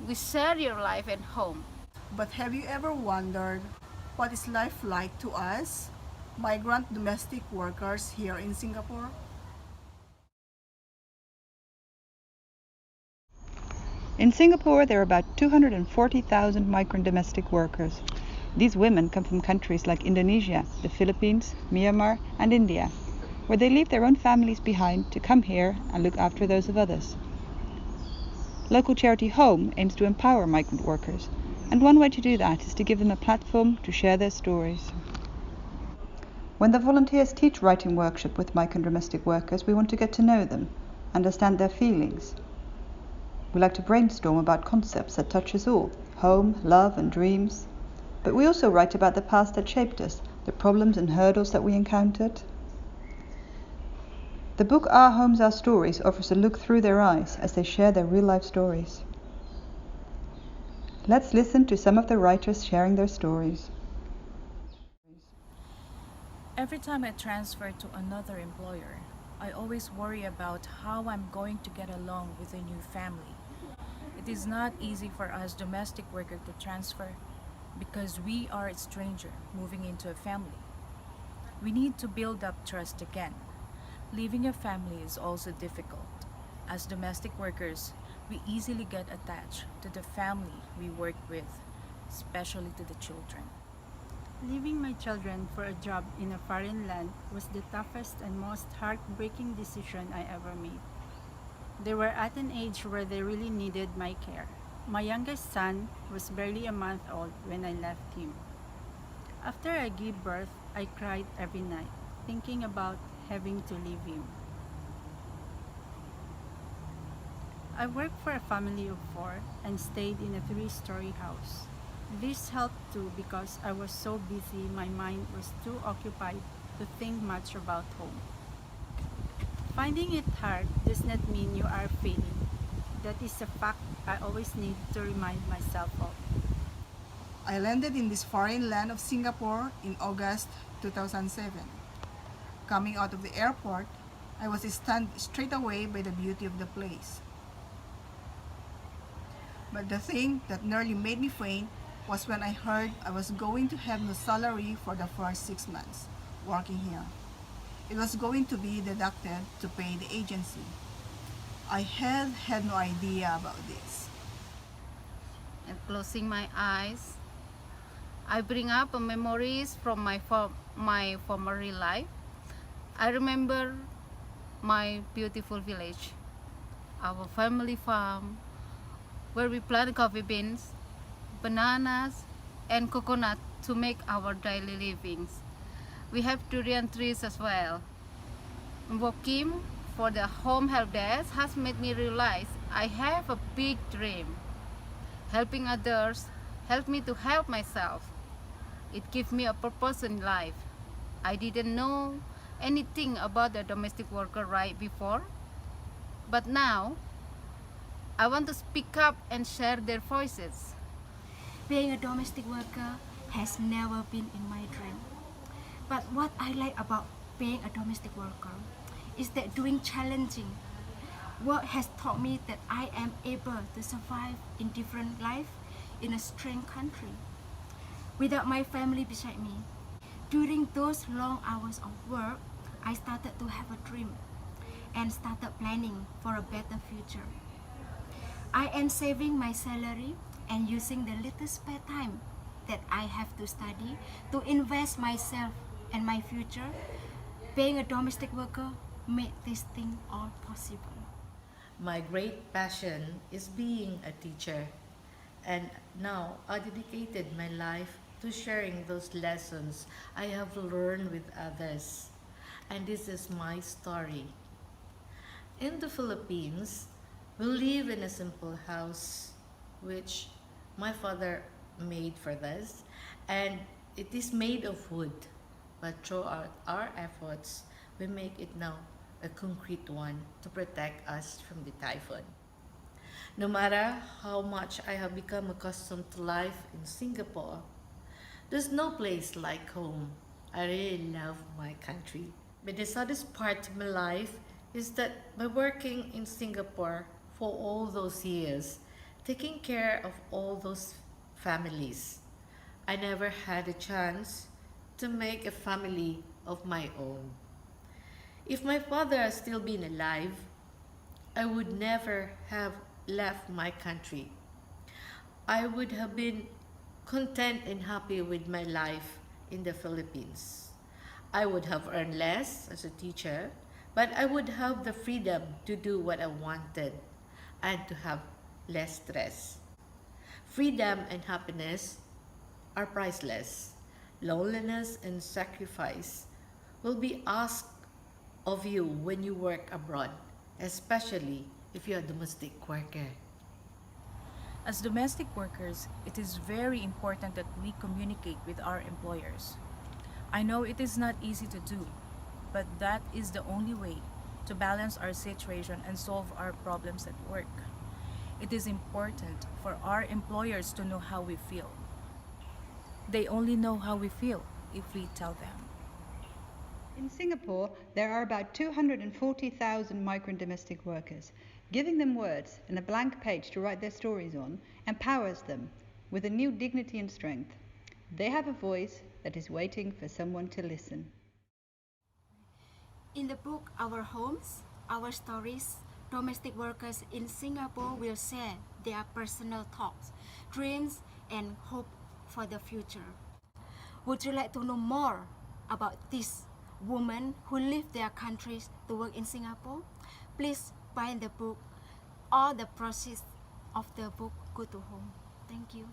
We share your life and home. But have you ever wondered what is life like to us, migrant domestic workers here in Singapore? In Singapore, there are about 240,000 migrant domestic workers. These women come from countries like Indonesia, the Philippines, Myanmar, and India, where they leave their own families behind to come here and look after those of others. Local charity Home aims to empower migrant workers, and one way to do that is to give them a platform to share their stories. When the volunteers teach writing workshop with migrant domestic workers, we want to get to know them, understand their feelings. We like to brainstorm about concepts that touch us all, home, love and dreams. But we also write about the past that shaped us, the problems and hurdles that we encountered. The book Our Homes, Our Stories offers a look through their eyes as they share their real-life stories. Let's listen to some of the writers sharing their stories. Every time I transfer to another employer, I always worry about how I'm going to get along with a new family. It is not easy for us domestic workers to transfer because we are a stranger moving into a family. We need to build up trust again. Leaving a family is also difficult. As domestic workers, we easily get attached to the family we work with, especially to the children. Leaving my children for a job in a foreign land was the toughest and most heartbreaking decision I ever made. They were at an age where they really needed my care. My youngest son was barely a month old when I left him. After I gave birth, I cried every night, thinking about having to leave him. I worked for a family of four and stayed in a three-story house. This helped too because I was so busy my mind was too occupied to think much about home. Finding it hard does not mean you are failing. That is a fact I always need to remind myself of. I landed in this foreign land of Singapore in August 2007. Coming out of the airport, I was stunned straight away by the beauty of the place. But the thing that nearly made me faint was when I heard I was going to have no salary for the first 6 months working here. It was going to be deducted to pay the agency. I had no idea about this. And closing my eyes, I bring up memories from my former real life. I remember my beautiful village, our family farm, where we plant coffee beans, bananas, and coconut to make our daily livings. We have durian trees as well. Working for the home help desk has made me realize I have a big dream. Helping others helped me to help myself. It gives me a purpose in life. I didn't know anything about the domestic worker right before, but now I want to speak up and share their voices. Being a domestic worker has never been in my dream. But what I like about being a domestic worker is that doing challenging work has taught me that I am able to survive in different life in a strange country without my family beside me. During those long hours of work, I started to have a dream and started planning for a better future. I am saving my salary and using the little spare time that I have to study to invest myself and my future. Being a domestic worker made this thing all possible. My great passion is being a teacher, and now I dedicated my life to sharing those lessons I have learned with others. And this is my story. In the Philippines, we live in a simple house which my father made for us, and it is made of wood. But throughout our efforts, we make it now a concrete one to protect us from the typhoon. No matter how much I have become accustomed to life in Singapore, there's no place like home. I really love my country. But the saddest part of my life is that by working in Singapore for all those years, taking care of all those families. I never had a chance to make a family of my own. If my father had still been alive, I would never have left my country. I would have been content and happy with my life in the Philippines. I would have earned less as a teacher, but I would have the freedom to do what I wanted and to have less stress. Freedom and happiness are priceless. Loneliness and sacrifice will be asked of you when you work abroad, especially if you're a domestic worker. As domestic workers, it is very important that we communicate with our employers. I know it is not easy to do, but that is the only way to balance our situation and solve our problems at work. It is important for our employers to know how we feel. They only know how we feel if we tell them. In Singapore, there are about 240,000 migrant domestic workers. Giving them words and a blank page to write their stories on empowers them with a new dignity and strength. They have a voice that is waiting for someone to listen. In the book Our Homes, Our Stories, domestic workers in Singapore will share their personal thoughts, dreams, and hope for the future. Would you like to know more about these women who leave their countries to work in Singapore? Please buy the book. All the proceeds of the book go to home. Thank you.